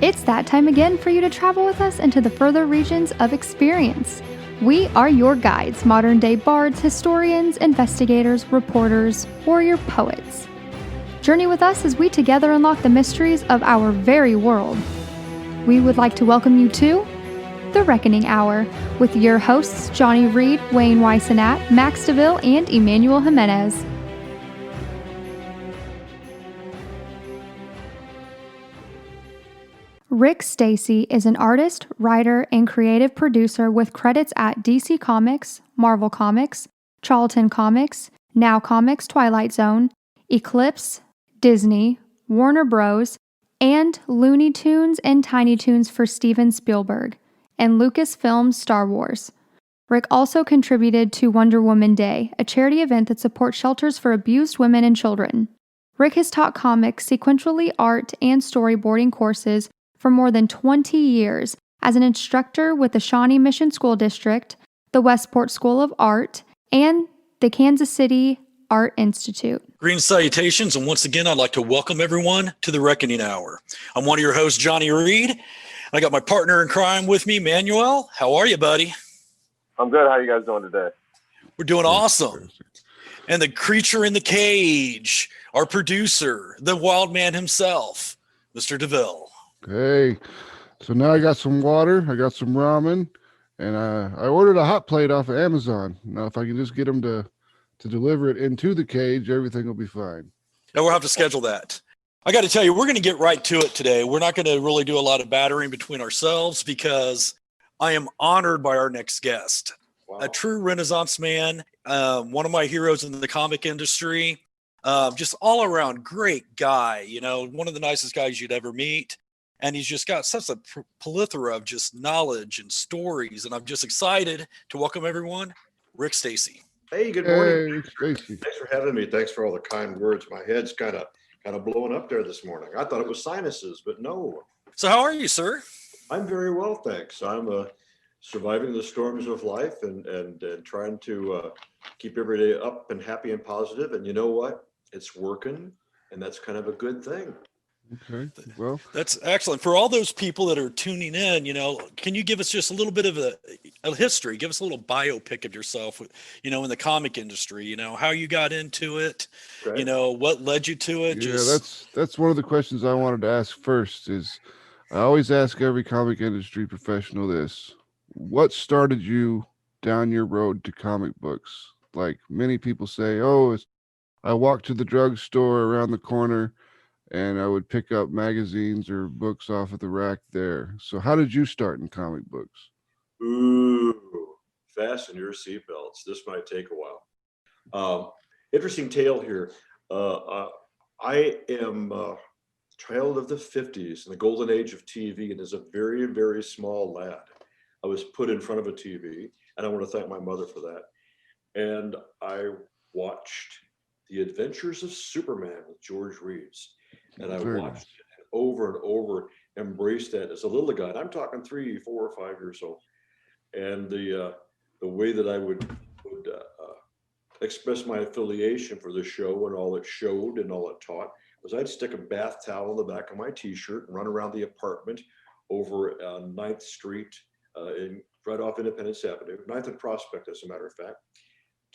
It's that time again for you to travel with us into the further regions of experience. We are your guides, modern day bards, historians, investigators, reporters, warrior poets. Journey with us as we together unlock the mysteries of our very world. We would like to welcome you to The Reckoning Hour with your hosts Johnny Reed, Wayne Weissenat, Max DeVille, and Emmanuel Jimenez. Rick Stasi is an artist, writer, and creative producer with credits at DC Comics, Marvel Comics, Charlton Comics, Now Comics Twilight Zone, Eclipse, Disney, Warner Bros., and Looney Tunes and Tiny Toons for Steven Spielberg, and Lucasfilm's Star Wars. Rick also contributed to Wonder Woman Day, a charity event that supports shelters for abused women and children. Rick has taught comics, sequentially art, and storyboarding courses for more than 20 years as an instructor with the Shawnee Mission School District, the Westport School of Art, and the Kansas City Art Institute. Green salutations, and once again, I'd like to welcome everyone to The Reckoning Hour. I'm one of your hosts, Johnny Reed. I got my partner in crime with me, Manuel. How are you, buddy? I'm good. How are you guys doing today? We're doing awesome. And the creature in the cage, our producer, the wild man himself, Mr. DeVille. Hey, so now I got some water, I got some ramen, and I ordered a hot plate off of Amazon. Now, if I can just get them to deliver it into the cage, everything will be fine. And we'll have to schedule that. I got to tell you, we're going to get right to it today. We're not going to really do a lot of battering between ourselves because I am honored by our next guest. Wow. A true Renaissance man, one of my heroes in the comic industry, just all around great guy, you know, one of the nicest guys you'd ever meet. And he's just got such a plethora of just knowledge and stories. And I'm just excited to welcome everyone, Rick Stasi. Hey, good morning. Hey, Rick Stasi. Thanks for having me. Thanks for all the kind words. My head's kind of blowing up there this morning. I thought it was sinuses, but no. So how are you, sir? I'm very well, thanks. I'm surviving the storms of life and trying to keep every day up and happy and positive. And you know what? It's working, and that's kind of a good thing. Okay, well, that's excellent. For all those people that are tuning in, you know, can you give us just a little bit of a history? Give us a little biopic of yourself, you know, in the comic industry, you know, how you got into it, okay. You know, what led you to it. Yeah, that's one of the questions I wanted to ask first is I always ask every comic industry professional this. What started you down your road to comic books? Like many people say, I walked to the drugstore around the corner and I would pick up magazines or books off of the rack there. So how did you start in comic books? Ooh, fasten your seatbelts. This might take a while. Interesting tale here. I am a child of the 50s, in the golden age of TV, and as a very, very small lad, I was put in front of a TV, and I want to thank my mother for that. And I watched The Adventures of Superman with George Reeves. And I watched it over and over, embraced that as a little guy. And I'm talking 3, 4, 5 years old. And the way that I would express my affiliation for the show and all it showed and all it taught was I'd stick a bath towel in the back of my T-shirt and run around the apartment over 9th Street right off Independence Avenue, 9th and Prospect, as a matter of fact.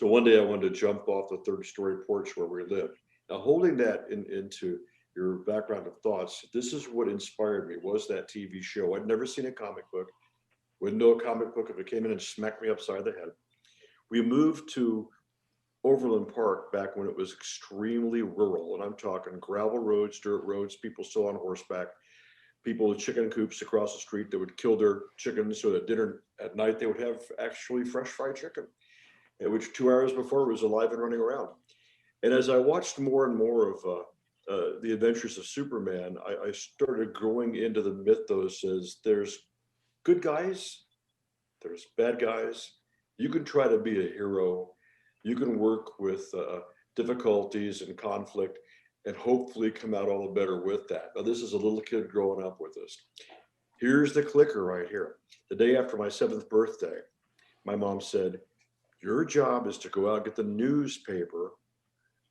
So one day I wanted to jump off the 3rd-story porch where we lived. Now, holding that into your background of thoughts, this is what inspired me, was that TV show. I'd never seen a comic book, wouldn't know a comic book if it came in and smacked me upside the head. We moved to Overland Park back when it was extremely rural, and I'm talking gravel roads, dirt roads, people still on horseback, people with chicken coops across the street that would kill their chickens so that dinner at night they would have actually fresh fried chicken, which 2 hours before was alive and running around. And as I watched more and more of The Adventures of Superman, I started growing into the mythos as there's good guys, there's bad guys. You can try to be a hero. You can work with difficulties and conflict and hopefully come out all the better with that. Now, this is a little kid growing up with this. Here's the clicker right here. The day after my 7th birthday, my mom said, your job is to go out and get the newspaper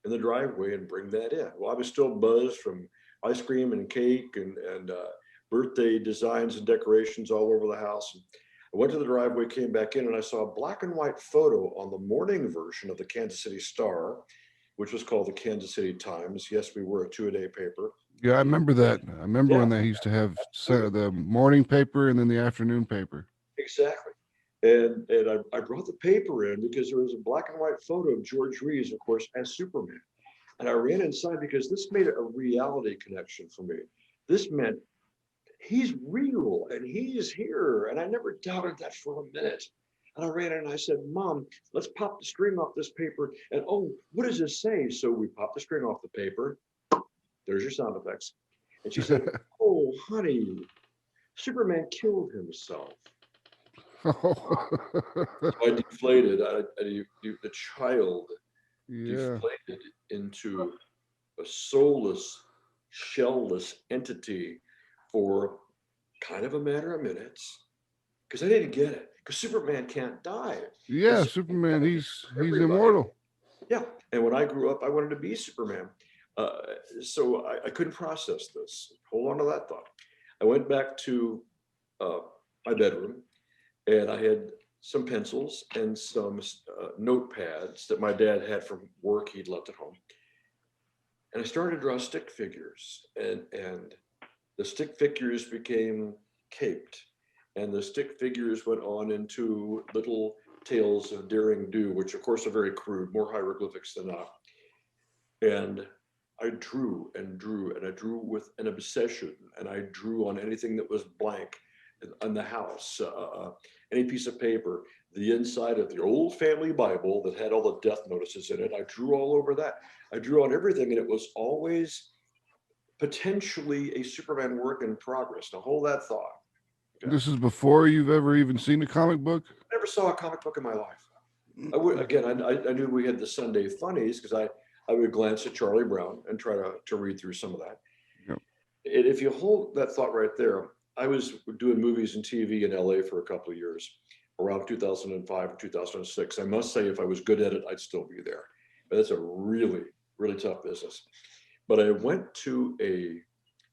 in the driveway and bring that in. Well, I was still buzzed from ice cream and cake and birthday designs and decorations all over the house. I went to the driveway, came back in, and I saw a black and white photo on the morning version of the Kansas City Star, which was called the Kansas City Times. Yes, we were a 2-a-day paper. Yeah, I remember that. I remember when they used to have the morning paper and then the afternoon paper. Exactly. And I brought the paper in because there was a black and white photo of George Reeves, of course, as Superman. And I ran inside because this made a reality connection for me. This meant he's real and he's here. And I never doubted that for a minute. And I ran in and I said, Mom, let's pop the string off this paper. And oh, what does this say? So we popped the string off the paper. There's your sound effects. And she said, oh, honey, Superman killed himself. So I deflated. The child deflated into a soulless, shellless entity for kind of a matter of minutes, because I didn't get it. Because Superman can't die. Yeah, Superman, he's immortal. Yeah, and when I grew up, I wanted to be Superman. So I couldn't process this. Hold on to that thought. I went back to my bedroom, and I had some pencils and some notepads that my dad had from work he'd left at home. And I started to draw stick figures, and the stick figures became caped, and the stick figures went on into little tales of daring do, which of course are very crude, more hieroglyphics than not. And I drew and drew, and I drew with an obsession, and I drew on anything that was blank in the house, any piece of paper, the inside of the old family Bible that had all the death notices in it. I drew all over that. I drew on everything, and it was always potentially a Superman work in progress. Now hold that thought. Okay? This is before you've ever even seen a comic book? I never saw a comic book in my life. I knew we had the Sunday funnies because I would glance at Charlie Brown and try to read through some of that. Yep. And if you hold that thought right there, I was doing movies and TV in LA for a couple of years, around 2005 or 2006. I must say, if I was good at it, I'd still be there. But it's a really, really tough business. But I went to a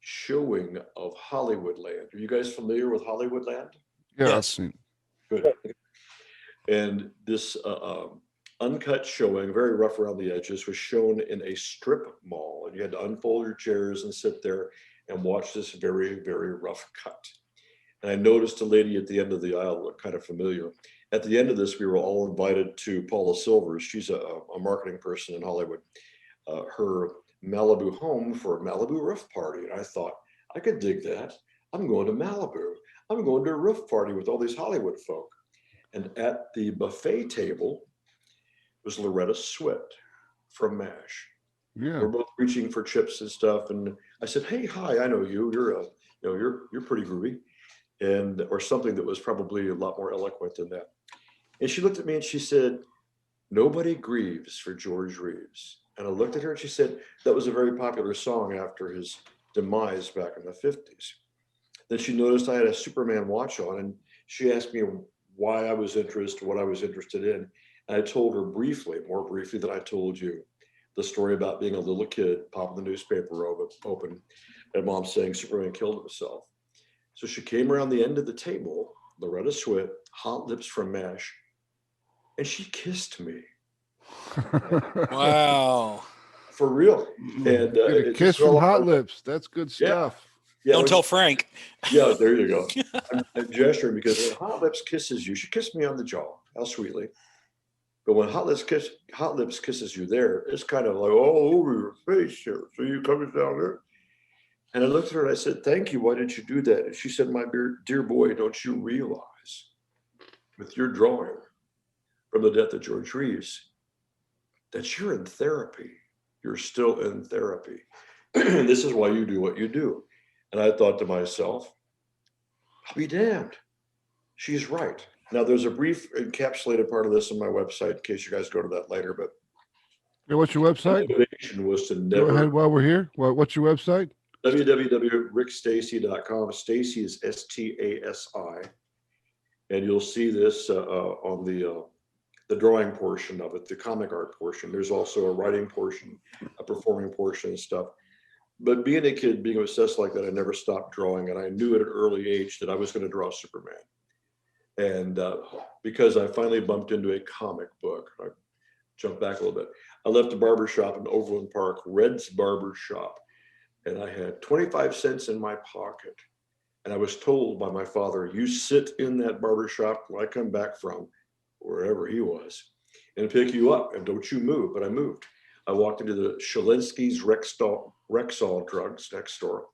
showing of Hollywoodland. Are you guys familiar with Hollywoodland? Yeah, Yes. I've seen. Good. And this uncut showing, very rough around the edges, was shown in a strip mall. And you had to unfold your chairs and sit there and watch this very, very rough cut. And I noticed a lady at the end of the aisle looked kind of familiar. At the end of this, we were all invited to Paula Silvers. She's a marketing person in Hollywood. Her Malibu home for a Malibu roof party. And I thought, I could dig that. I'm going to Malibu. I'm going to a roof party with all these Hollywood folk. And at the buffet table was Loretta Swit from MASH. Yeah. We're both reaching for chips and stuff. And I said, hey, hi, I know you. You're pretty groovy. And or something that was probably a lot more eloquent than that. And she looked at me and she said, nobody grieves for George Reeves. And I looked at her and she said, that was a very popular song after his demise back in the 50s. Then she noticed I had a Superman watch on, and she asked me why I was interested, what I was interested in. And I told her briefly, more briefly than I told you, the story about being a little kid, popping the newspaper open, and Mom saying Superman killed himself. So she came around the end of the table, Loretta Swit, hot lips from MASH, and she kissed me. Wow. For real. And Get a kiss from Hot Lips. That's good stuff. Yeah, Don't tell Frank. Yeah, there you go. I'm gesturing because when Hot Lips kisses you, she kissed me on the jaw. How sweetly. But when Hot Lips kisses you there, it's kind of like all over your face here. So you coming down there. And I looked at her and I said, thank you. Why did you do that? And she said, my dear boy, don't you realize with your drawing from the death of George Reeves that you're in therapy? You're still in therapy. This is why you do what you do. And I thought to myself, I'll be damned. She's right. Now, there's a brief encapsulated part of this on my website in case you guys go to that later. But Hey, what's your website? the motivation was to Go never. ahead while we're here. What's your website? www.rickstasi.com. Stasi is Stasi. And you'll see this on the drawing portion of it, the comic art portion. There's also a writing portion, a performing portion and stuff. But being a kid, being obsessed like that, I never stopped drawing. And I knew at an early age that I was going to draw Superman. And because I finally bumped into a comic book, I jumped back a little bit. I left a barber shop in Overland Park, Red's Barber Shop, and I had 25 cents in my pocket. And I was told by my father, you sit in that barber shop when I come back from wherever he was and pick you up, and don't you move. But I moved. I walked into the Shalinsky's Rexall Drugs next door.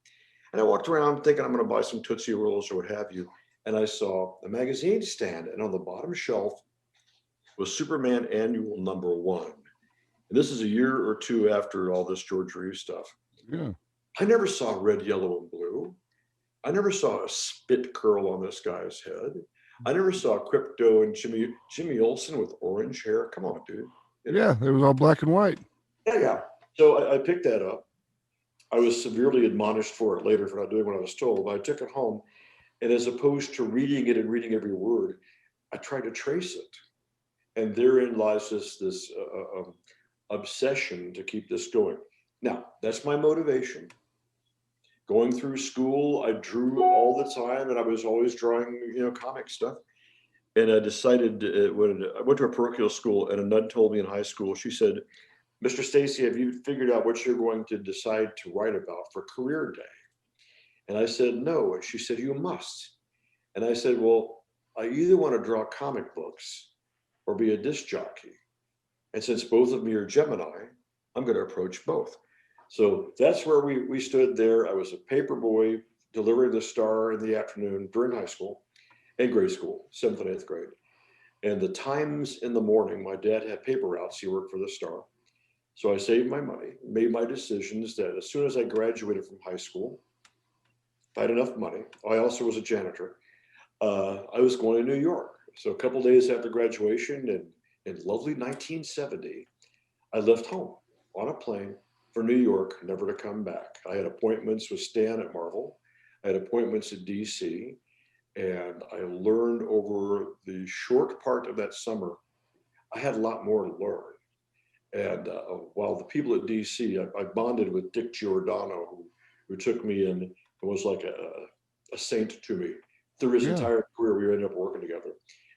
And I walked around thinking I'm going to buy some Tootsie Rolls or what have you. And I saw a magazine stand, and on the bottom shelf was Superman Annual #1. And this is a year or two after all this George Reeves stuff. Yeah. I never saw red, yellow, and blue. I never saw a spit curl on this guy's head. I never saw Crypto and Jimmy Olsen with orange hair. Come on, dude. Yeah, it was all black and white. Yeah. So I picked that up. I was severely admonished for it later for not doing what I was told, but I took it home. And as opposed to reading it and reading every word, I tried to trace it. And therein lies this obsession to keep this going. Now, that's my motivation. Going through school, I drew all the time, and I was always drawing, comic stuff. And I decided when I went to a parochial school, and a nun told me in high school, she said, Mr. Stasi, have you figured out what you're going to decide to write about for career day? And I said, no. And she said, you must. And I said, well, I either want to draw comic books or be a disc jockey. And since both of me are Gemini, I'm going to approach both. So that's where we stood there. I was a paper boy delivering the Star in the afternoon during high school and grade school, 7th and 8th grade. And the times in the morning, my dad had paper routes. He worked for the Star. So I saved my money, made my decisions that as soon as I graduated from high school, if I had enough money, I also was a janitor, I was going to New York. So a couple days after graduation in lovely 1970, I left home on a plane for New York, never to come back. I had appointments with Stan at Marvel. I had appointments at DC. And I learned over the short part of that summer, I had a lot more to learn. And while the people at DC, I bonded with Dick Giordano, who took me in and was like a saint to me. Through his entire career, we ended up working together.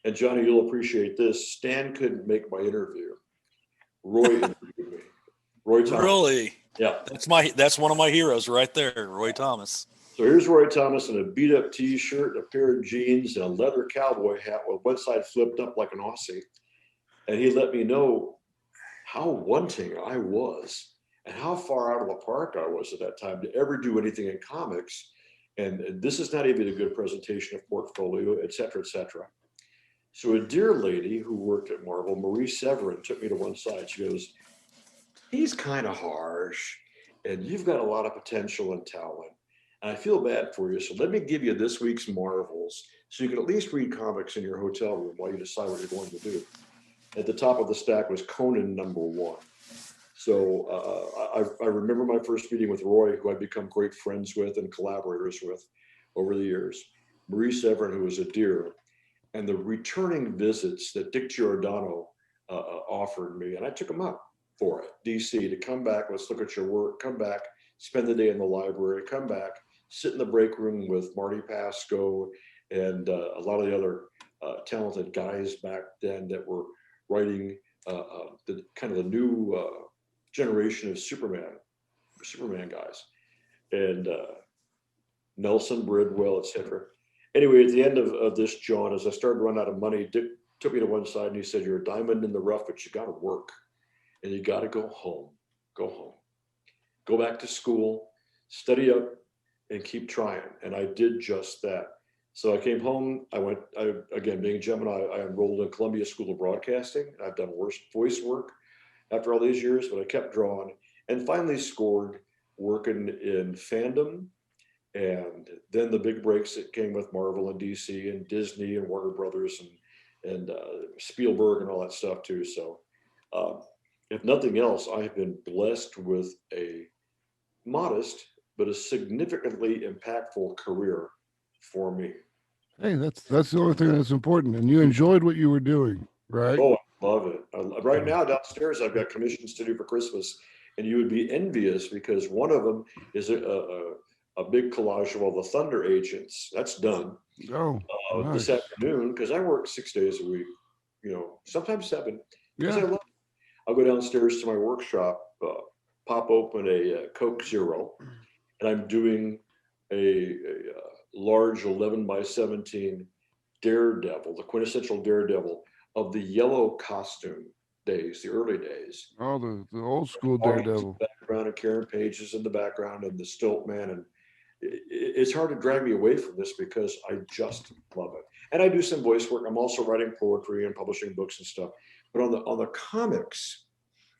And Johnny, you'll appreciate this. Stan couldn't make my interview. Roy interviewed me. Roy Thomas. Really? Yeah. That's one of my heroes right there, Roy Thomas. So here's Roy Thomas in a beat up t-shirt, a pair of jeans, and a leather cowboy hat with one side flipped up like an Aussie. And he let me know how wanting I was and how far out of the park I was at that time to ever do anything in comics. And this is not even a good presentation of portfolio, et cetera, et cetera. So a dear lady who worked at Marvel, Marie Severin, took me to one side. She goes, he's kind of harsh and you've got a lot of potential and talent. And I feel bad for you. So let me give you this week's Marvels so you can at least read comics in your hotel room while you decide what you're going to do. At the top of the stack was Conan #1. So I remember my first meeting with Roy, who I've become great friends with and collaborators with over the years. Marie Severin, who was a dear, and the returning visits that Dick Giordano offered me. And I took him up for it, DC, to come back, let's look at your work, come back, spend the day in the library, come back, sit in the break room with Marty Pasco and a lot of the other talented guys back then that were writing the kind of the new generation of Superman guys, and Nelson Bridwell, etc. Anyway, at the end of this jaunt, as I started to run out of money, Dick took me to one side and he said, you're a diamond in the rough, but you got to work and you got to go home, go back to school, study up and keep trying. And I did just that. So I came home, again, being Gemini, I enrolled in Columbia School of Broadcasting. I've done voice work after all these years, but I kept drawing and finally scored working in fandom. And then the big breaks that came with Marvel and DC and Disney and Warner Brothers and Spielberg and all that stuff too. So if nothing else, I have been blessed with a modest, but a significantly impactful career for me. Hey, that's the only thing that's important. And you enjoyed what you were doing, right? Oh, I love it. Right now downstairs, I've got commissions to do for Christmas. and you would be envious because one of them is a big collage of all the Thunder agents. That's done Oh, this nice. afternoon because I work 6 days a week, sometimes 7, because I Yeah. love it. I'll go downstairs to my workshop, pop open a Coke Zero, and I'm doing a large 11 by 17 Daredevil, the quintessential Daredevil of the yellow costume days, the early days. Oh, the old school August in Daredevil. the background and Karen Page is in the background and the Stilt Man, and it's hard to drag me away from this because I just love it. And I do some voice work. I'm also writing poetry and publishing books and stuff. But on the comics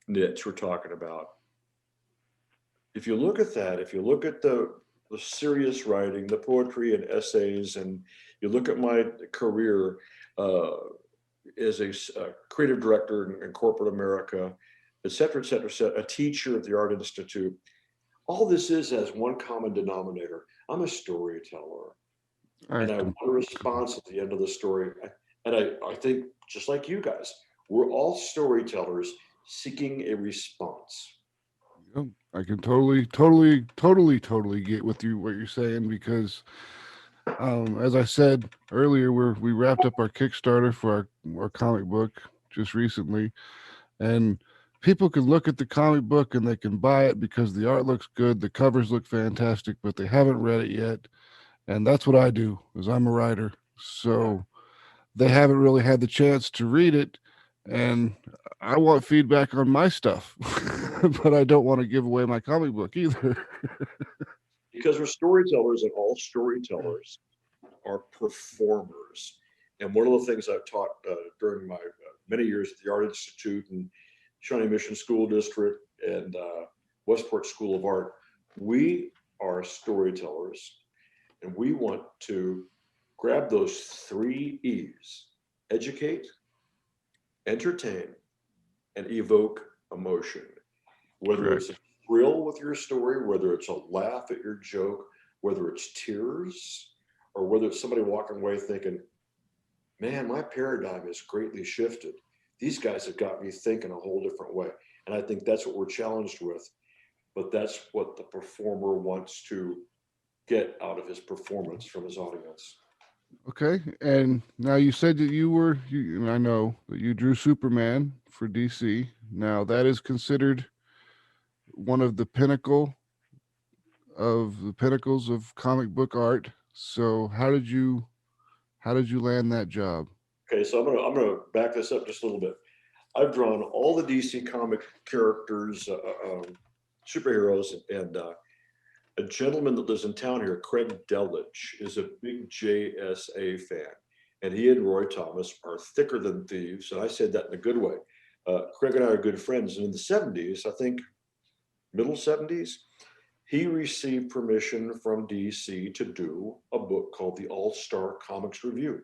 niche we're talking about, if you look at that, if you look at the serious writing, the poetry and essays, and you look at my career as a creative director in corporate America, et cetera, et cetera, et cetera, a teacher at the Art Institute, all this has one common denominator. I'm a storyteller, and I want a response at the end of the story. And I think, just like you guys, we're all storytellers seeking a response. I can totally get with you what you're saying because, as I said earlier, we wrapped up our Kickstarter for our comic book just recently, and people can look at the comic book and they can buy it because the art looks good, the covers look fantastic, but they haven't read it yet. And that's what I do, is I'm a writer. So they haven't really had the chance to read it, and I want feedback on my stuff, but I don't want to give away my comic book either. Because we're storytellers, and all storytellers are performers. And one of the things I've taught during my many years at the Art Institute and Shawnee Mission School District and Westport School of Art, we are storytellers, and we want to grab those 3 E's: educate, entertain, and evoke emotion. Whether Correct. it's a thrill with your story, whether it's a laugh at your joke, whether it's tears, or whether it's somebody walking away thinking, man, my paradigm has greatly shifted. These guys have got me thinking a whole different way. And I think that's what we're challenged with. But that's what the performer wants to get out of his performance from his audience. Okay. And now you said that and I know that you drew Superman for DC. Now that is considered one of the pinnacles of comic book art. So how did you land that job? Okay, so I'm gonna back this up just a little bit. I've drawn all the DC comic characters, superheroes, and a gentleman that lives in town here, Craig Delich, is a big JSA fan. And he and Roy Thomas are thicker than thieves. And I said that in a good way. Craig and I are good friends. And in the 70s, I think middle 70s, he received permission from DC to do a book called the All-Star Comics Review.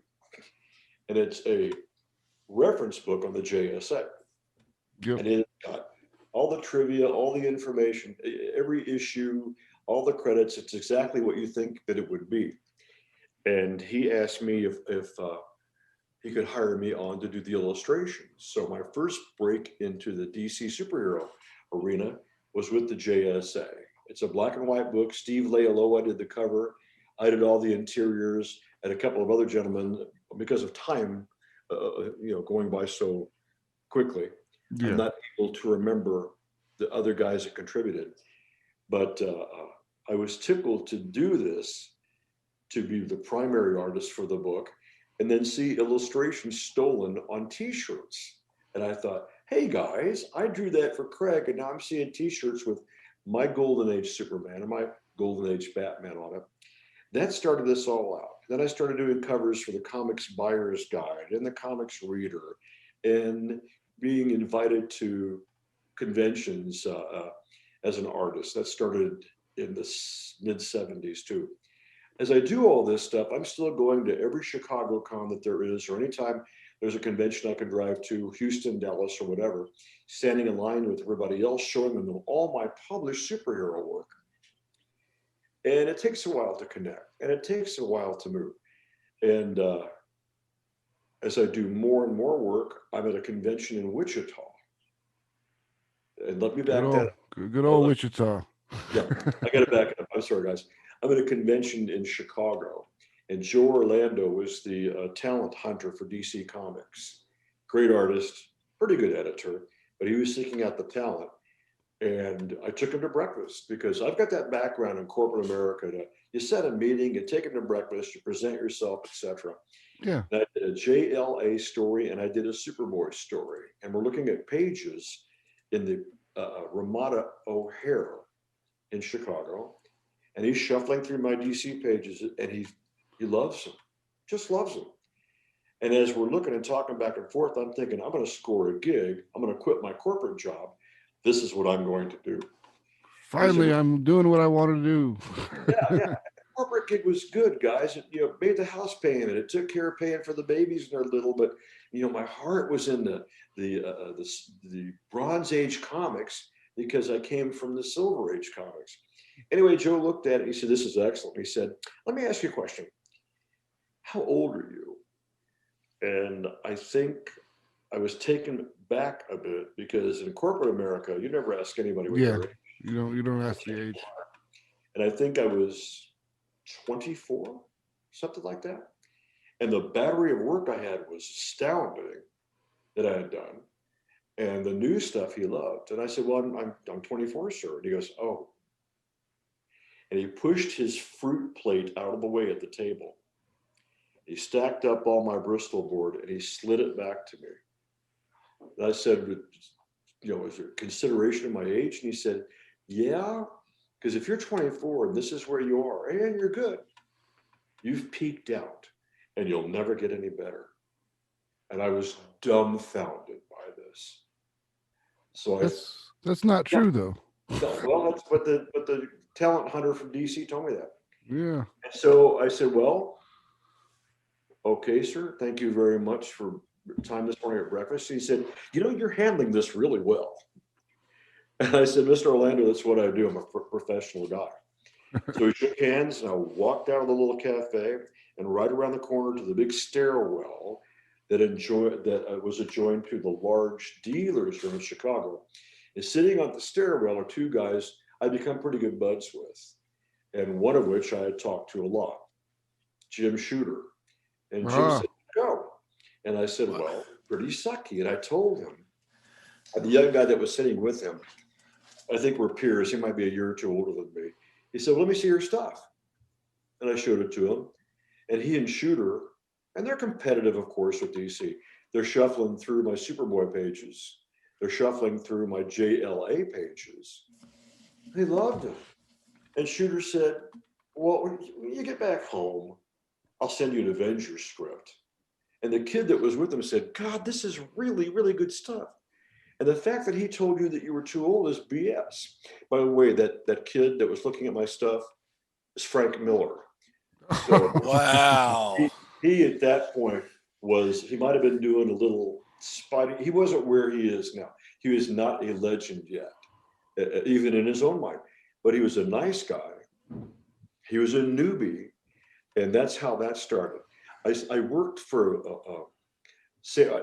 And it's a reference book on the JSA. Yep. And it's got all the trivia, all the information, every issue, all the credits. It's exactly what you think that it would be. And he asked me if he could hire me on to do the illustrations. So my first break into the DC superhero arena was with the JSA. It's a black and white book. Steve Leialoha did the cover. I did all the interiors, and a couple of other gentlemen, because of time, going by so quickly. Yeah. I'm not able to remember the other guys that contributed, but I was tickled to do this, to be the primary artist for the book, and then see illustrations stolen on t-shirts. And I thought, hey guys, I drew that for Craig, and now I'm seeing t-shirts with my Golden Age Superman and my Golden Age Batman on it. That started this all out. Then I started doing covers for the Comics Buyer's Guide and the Comics Reader, and being invited to conventions as an artist. That started in the mid-70s too. As I do all this stuff, I'm still going to every Chicago con that there is, or anytime there's a convention I can drive to, Houston, Dallas, or whatever, standing in line with everybody else, showing them all my published superhero work. And it takes a while to connect, and it takes a while to move. And as I do more and more work, I'm at a convention in Wichita. and let me Good back old, that. good old Wichita. Yeah, I got to back it up. I'm sorry, guys. I'm at a convention in Chicago, and Joe Orlando was the talent hunter for DC Comics. Great artist, pretty good editor, but he was seeking out the talent. And I took him to breakfast because I've got that background in corporate America. You set a meeting, you take him to breakfast, you present yourself, etc. Yeah. And I did a JLA story and I did a Superboy story. And we're looking at pages in the Ramada O'Hare in Chicago. And he's shuffling through my DC pages and he loves them, just loves them. And as we're looking and talking back and forth, I'm thinking, I'm going to score a gig. I'm going to quit my corporate job. This is what I'm going to do. Finally, I'm doing what I want to do. Yeah. Corporate gig was good, guys. It, made the house payment. It took care of paying for the babies when they're little. But my heart was in the Bronze Age comics because I came from the Silver Age comics. Anyway, Joe looked at it. He said, "This is excellent." He said, "Let me ask you a question. How old are you?" And I think I was taken back a bit because in corporate America, you never ask anybody what their age. You don't ask the age. And I think I was 24, something like that. And the battery of work I had was astounding that I had done. And the new stuff he loved. And I said, "Well, I'm 24, sir." And he goes, "Oh." And he pushed his fruit plate out of the way at the table. He stacked up all my Bristol board and he slid it back to me. And I said, "Is there consideration of my age?" And he said, "Yeah, because if you're 24 and this is where you are and you're good, you've peaked out and you'll never get any better." And I was dumbfounded by this. So that's not true though. No, well, that's what the talent hunter from DC told me that. Yeah. And so I said, "Well, okay, sir, thank you very much for your time this morning at breakfast." He said, "You're handling this really well." And I said, "Mr. Orlando, that's what I do. I'm a professional guy." So we shook hands and I walked out of the little cafe and right around the corner to the big stairwell that was adjoined to the large dealer's room in Chicago. And sitting on the stairwell are two guys I'd become pretty good buds with, and one of which I had talked to a lot, Jim Shooter. And Jim said, "Go." And I said, "Well, pretty sucky." And I told him, the young guy that was sitting with him, I think we're peers. He might be a year or two older than me. He said, "Well, let me see your stuff." And I showed it to him. And he and Shooter, and they're competitive, of course, with DC. They're shuffling through my Superboy pages. They're shuffling through my JLA pages. They loved it. And Shooter said, "Well, when you get back home, I'll send you an Avengers script." And the kid that was with him said, "God, this is really, really good stuff." And the fact that he told you that you were too old is BS. By the way, that kid that was looking at my stuff is Frank Miller. So Wow. he at that point he might have been doing a little spidey. He wasn't where he is now. He was not a legend yet, even in his own mind. But he was a nice guy. He was a newbie. And that's how that started. I worked for,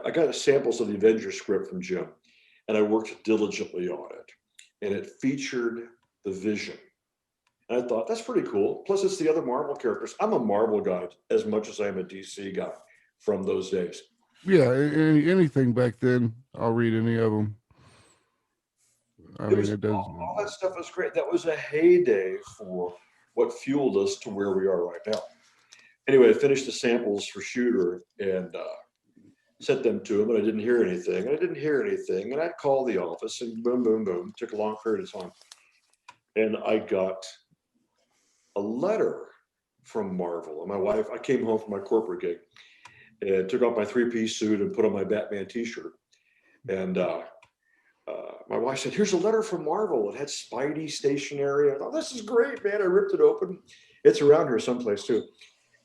I got samples of the Avengers script from Jim, and I worked diligently on it. And it featured the Vision. And I thought, that's pretty cool. Plus, it's the other Marvel characters. I'm a Marvel guy as much as I'm a DC guy from those days. Yeah, anything back then, I'll read any of them. It does. All that stuff was great. That was a heyday for what fueled us to where we are right now. Anyway, I finished the samples for Shooter and sent them to him, and I didn't hear anything. And I'd call the office, and boom, boom, boom. Took a long period of time. And I got a letter from Marvel. And my wife, I came home from my corporate gig and took off my three-piece suit and put on my Batman t-shirt. And my wife said, "Here's a letter from Marvel." It had Spidey stationery. I thought, this is great, man. I ripped it open. It's around here someplace too.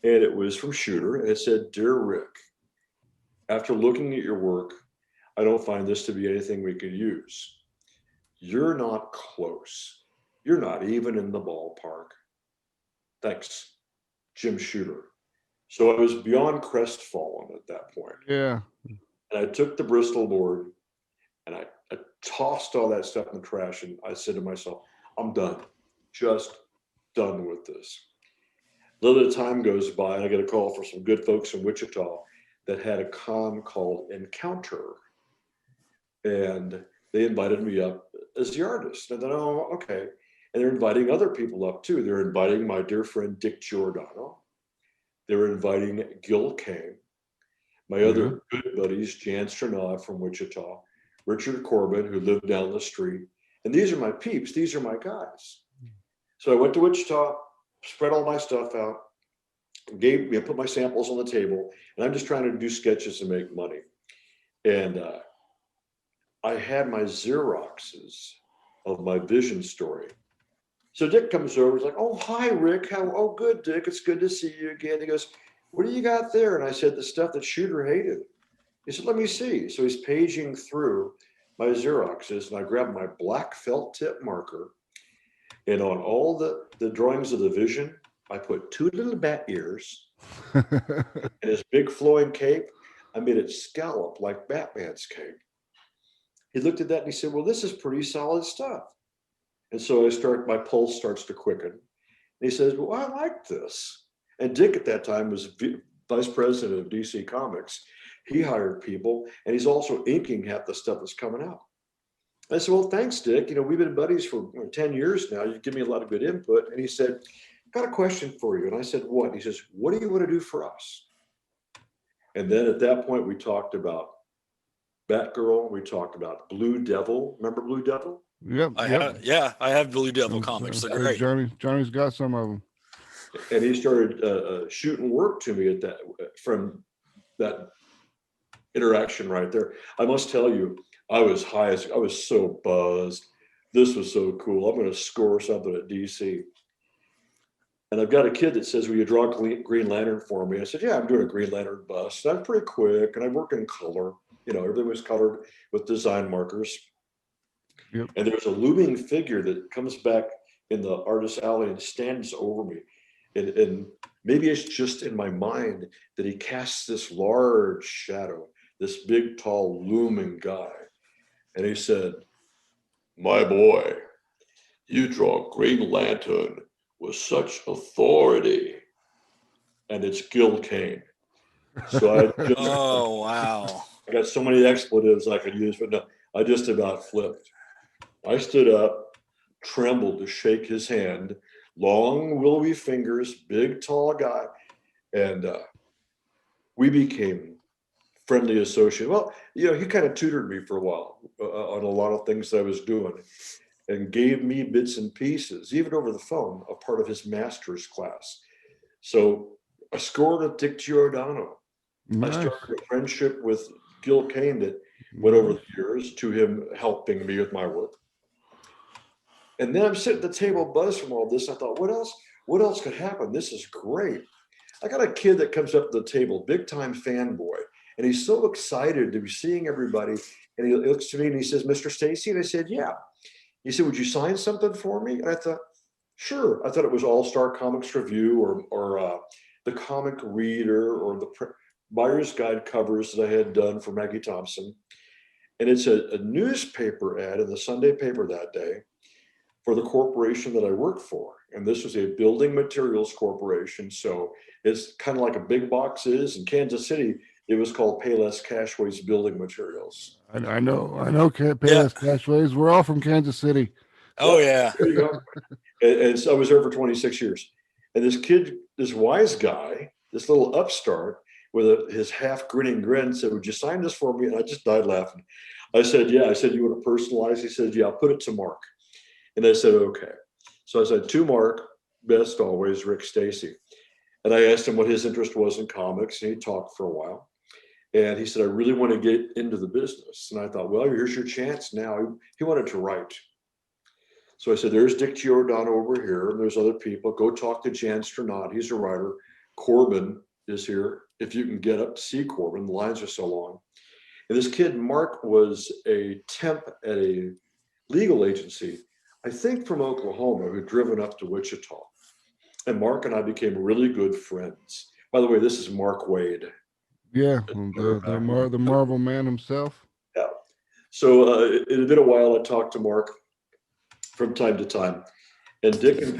And it was from Shooter. And it said, "Dear Rick, after looking at your work, I don't find this to be anything we could use. You're not close. You're not even in the ballpark. Thanks, Jim Shooter." So I was beyond crestfallen at that point. Yeah. And I took the Bristol board and I I tossed all that stuff in the trash, and I said to myself, I'm done, just done with this. A little bit of time goes by, and I get a call from some good folks in Wichita that had a con called Encounter. And they invited me up as the artist. And then, oh, okay. And they're inviting other people up too. They're inviting my dear friend Dick Giordano. They're inviting Gil Kane, my other good buddies, Jan Stranad from Wichita, Richard Corbin, who lived down the street. And these are my peeps. These are my guys. So I went to Wichita, spread all my stuff out, put my samples on the table, and I'm just trying to do sketches and make money. And I had my Xeroxes of my vision story. So Dick comes over, he's like, oh, hi, Rick. Oh, good, Dick. It's good to see you again. He goes, what do you got there? And I said, the stuff that Shooter hated. He said, let me see. So he's paging through my Xeroxes, and I grabbed my black felt tip marker, and on all the drawings of the vision, I put 2 little bat ears and his big flowing cape. I made it scallop like Batman's cape. He looked at that and he said, well, this is pretty solid stuff. And so my pulse starts to quicken. And he says, well, I like this. And Dick at that time was vice president of DC Comics. He hired people, and he's also inking half the stuff that's coming out. I said, well, thanks, Dick. We've been buddies for 10 years now. You give me a lot of good input. And he said, got a question for you. And I said, what? He says, what do you want to do for us? And then at that point, we talked about Batgirl. We talked about Blue Devil. Remember Blue Devil? Yep. I have Blue Devil comics. They're great. Johnny's got some of them. And he started shooting work to me from that interaction right there. I must tell you, I was so buzzed. This was so cool. I'm going to score something at DC. And I've got a kid that says, will you draw Green Lantern for me? I said, yeah, I'm doing a Green Lantern bust. I'm pretty quick, and I work in color. Everything was colored with design markers. Yep. And there's a looming figure that comes back in the artist alley and stands over me. And maybe it's just in my mind that he casts this large shadow, this big, tall, looming guy. And he said, my boy, you draw Green Lantern with such authority. And it's Gil Kane. So oh, wow. I got so many expletives I could use, but no, I just about flipped. I stood up, trembled to shake his hand, long, willowy fingers, big, tall guy. And we became friendly associates. Well, he kind of tutored me for a while on a lot of things that I was doing, and gave me bits and pieces, even over the phone, a part of his master's class. So I scored a Dick Giordano. Nice. I started a friendship with Gil Kane that went over the years to him helping me with my work. And then I'm sitting at the table buzzed from all this. I thought, what else could happen? This is great. I got a kid that comes up to the table, big time fanboy, and he's so excited to be seeing everybody. And he looks to me and he says, Mr. Stasi? And I said, yeah. He said, would you sign something for me? And I thought, sure. I thought it was All-Star Comics Review or the Comic Reader or the Buyer's Guide covers that I had done for Maggie Thompson. And it's a newspaper ad in the Sunday paper that day for the corporation that I worked for. And this was a building materials corporation. So it's kind of like a big box is. In Kansas City, it was called Payless Cashways Building Materials. I know Payless Cashways. We're all from Kansas City. Oh, yeah. There you go. And so I was there for 26 years. And this kid, this wise guy, this little upstart with his half grinning grin said, would you sign this for me? And I just died laughing. I said, yeah. I said, you want to personalize? He said, yeah, I'll put it to Mark. And I said, okay. So I said, to Mark, best always, Rick Stasi. And I asked him what his interest was in comics, and he talked for a while. And he said, I really want to get into the business. And I thought, well, here's your chance now. He wanted to write. So I said, there's Dick Giordano over here, and there's other people. Go talk to Jan Stranad. He's a writer. Corbin is here. If you can get up to see Corbin, the lines are so long. And this kid, Mark, was a temp at a legal agency, I think from Oklahoma, who'd driven up to Wichita. And Mark and I became really good friends. By the way, this is Mark Wade. Yeah, the Marvel man himself. Yeah. So it had been a while. I talked to Mark from time to time, and Dick and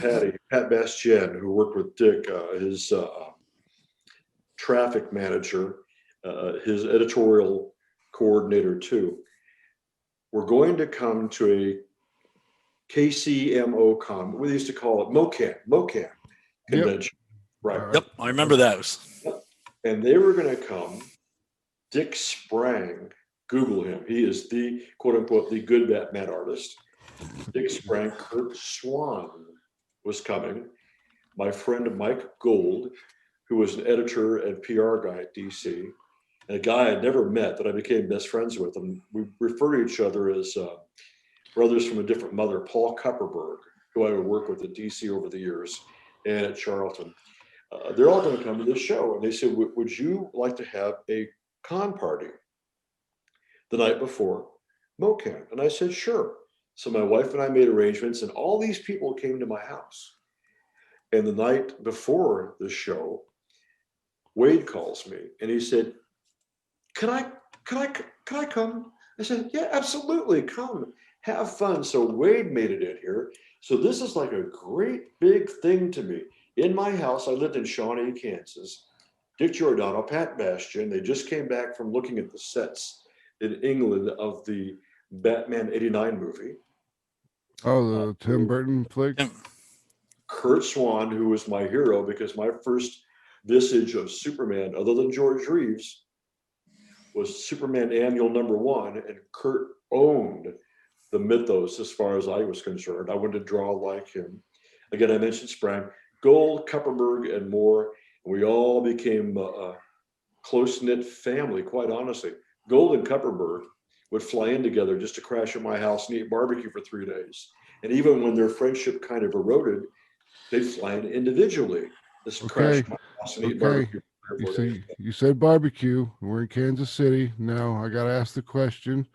Pat Bastien, who worked with Dick, his traffic manager, his editorial coordinator too, were going to come to a KCMO con. We used to call it MOCAN convention. Right. Yep, I remember those. And they were going to come. Dick Sprang, Google him. He is the quote unquote the good Batman artist. Dick Sprang, Kurt Swan was coming. My friend Mike Gold, who was an editor and PR guy at DC, and a guy I'd never met that I became best friends with. And we refer to each other as brothers from a different mother, Paul Kupperberg, who I would work with at DC over the years and at Charlton. They're all going to come to this show. And they said, would you like to have a con party the night before MOCAN? And I said, sure. So my wife and I made arrangements, and all these people came to my house. And the night before the show, Wade calls me and he said, can I come? I said, yeah, absolutely, come, have fun. So Wade made it in here. So this is like a great big thing to me. In my house, I lived in Shawnee, Kansas. Dick Giordano, Pat Bastien, they just came back from looking at the sets in England of the Batman '89 movie. Oh, the Tim Burton flick. Kurt Swan, who was my hero, because my first visage of Superman, other than George Reeves, was Superman Annual #1, and Kurt owned the mythos as far as I was concerned. I wanted to draw like him. Again, I mentioned Sprang, Gold, Kupperberg, and more. We all became a close-knit family, quite honestly. Gold and Kupperberg would fly in together just to crash at my house and eat barbecue for 3 days. And even when their friendship kind of eroded, they'd fly in individually. Just crash at my house and eat barbecue. You said barbecue. We're in Kansas City. Now I got to ask the question.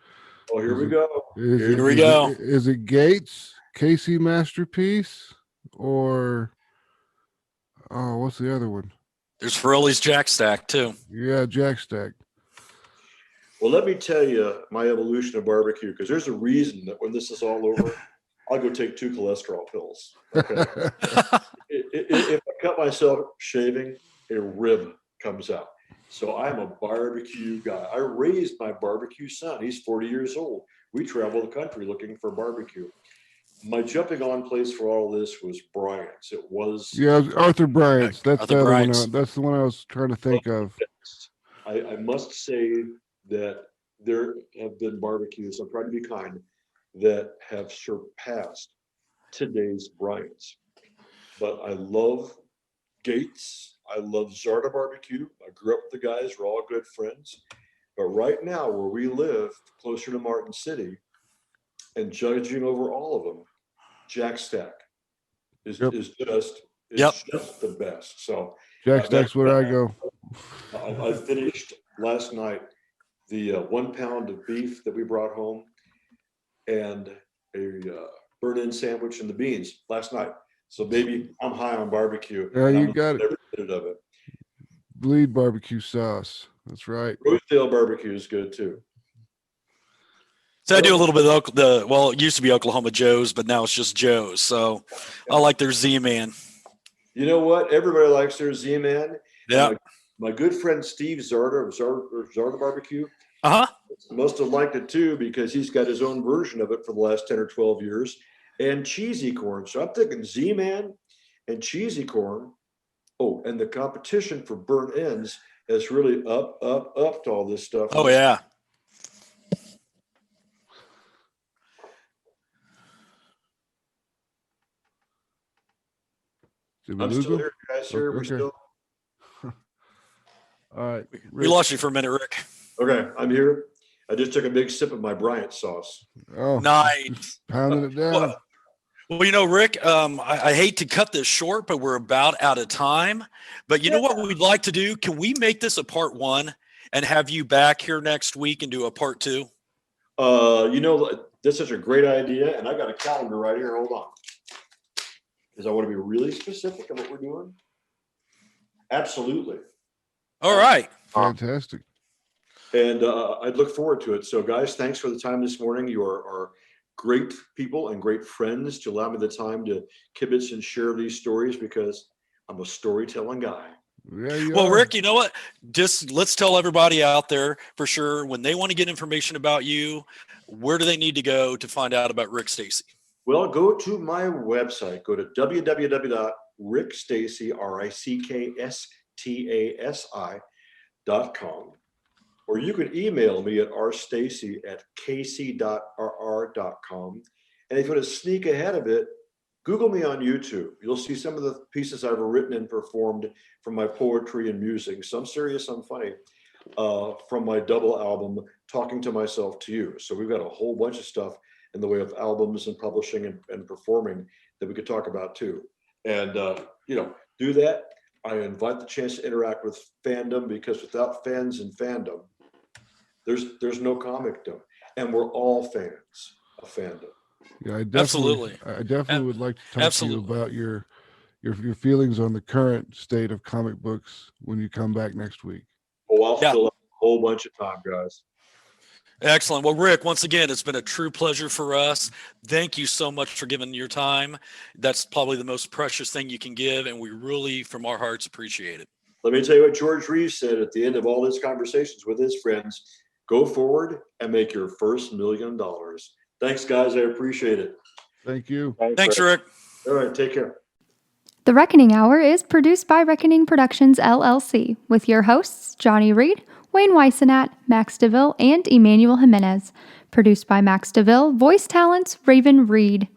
Oh, here we go. Here we go. Is it Gates, Casey Masterpiece, or what's the other one? There's Ferrelli's Jack Stack too. Yeah, Jack Stack. Well, let me tell you my evolution of barbecue, because there's a reason that when this is all over, I'll go take 2 cholesterol pills. Okay. If I cut myself shaving, a rib comes out. So I'm a barbecue guy. I raised my barbecue son. He's 40 years old. We travel the country looking for barbecue. My jumping on place for all this was Bryant's. It was Arthur Bryant's. That's Arthur the other Bryant's. one. That's the one I was trying to think of. I must say that there have been barbecues, I'm trying to be kind, that have surpassed today's Bryant's. But I love Gates. I love Zarda Barbecue. I grew up with the guys. We're all good friends. But right now, where we live, closer to Martin City, and judging over all of them, Jack Stack is just the best. So Jack Stack's where I go. I finished last night the 1 pound of beef that we brought home and a burn-in sandwich and the beans last night. So maybe I'm high on barbecue. Yeah, you got it. Every bit of it. Bleed barbecue sauce. That's right. Rosedale barbecue is good too. So I do a little bit of well, it used to be Oklahoma Joe's, but now it's just Joe's. So I like their Z-Man. You know what? Everybody likes their Z-Man. Yeah. My good friend Steve Zarda of Zarda Barbecue must have liked it too, because he's got his own version of it for the last 10 or 12 years. And cheesy corn. So I'm thinking Z-Man and cheesy corn. Oh, and the competition for burnt ends is really up to all this stuff. Oh, yeah. I'm still here, guys. Here we're still. All right. We lost you for a minute, Rick. Okay, I'm here. I just took a big sip of my Bryant sauce. Oh, nice. Pounding it down. Well, you know, Rick, I hate to cut this short, but we're about out of time. But you know what we'd like to do? Can we make this a part 1 and have you back here next week and do a part 2? You know, that's such a great idea. And I got a calendar right here. Hold on. Because I want to be really specific on what we're doing. Absolutely. All right. Fantastic. And I'd look forward to it. So guys, thanks for the time this morning. You are great people and great friends to allow me the time to kibitz and share these stories because I'm a storytelling guy. Yeah, you Well, are. Rick, you know what? Just let's tell everybody out there for sure when they want to get information about you, where do they need to go to find out about Rick Stasi? Well, go to my website. Go to www.rickstasi.com. Or you can email me at rstacy@kc.rr.com. And if you want to sneak ahead of it, Google me on YouTube. You'll see some of the pieces I've written and performed from my poetry and music, some serious, some funny, from my double album, Talking to Myself to You. So we've got a whole bunch of stuff in the way of albums and publishing and performing that we could talk about too. And, do that. I invite the chance to interact with fandom because without fans and fandom, there's no comicdom, and we're all fans of fandom. Yeah, I Absolutely. definitely would like to talk Absolutely. to you about your feelings on the current state of comic books when you come back next week. Oh, I'll Yeah. fill up a whole bunch of time, guys. Excellent. Well, Rick, once again, it's been a true pleasure for us. Thank you so much for giving your time. That's probably the most precious thing you can give, and we really, from our hearts, appreciate it. Let me tell you what George Reeves said at the end of all his conversations with his friends: go forward and make your first $1 million. Thanks, guys. I appreciate it. Thank you. Thanks, Rick. All right, take care. The Reckoning Hour is produced by Reckoning Productions LLC with your hosts, Johnny Reed, Wayne Weissenat, Max DeVille, and Emmanuel Jimenez. Produced by Max DeVille, voice talents, Raven Reed.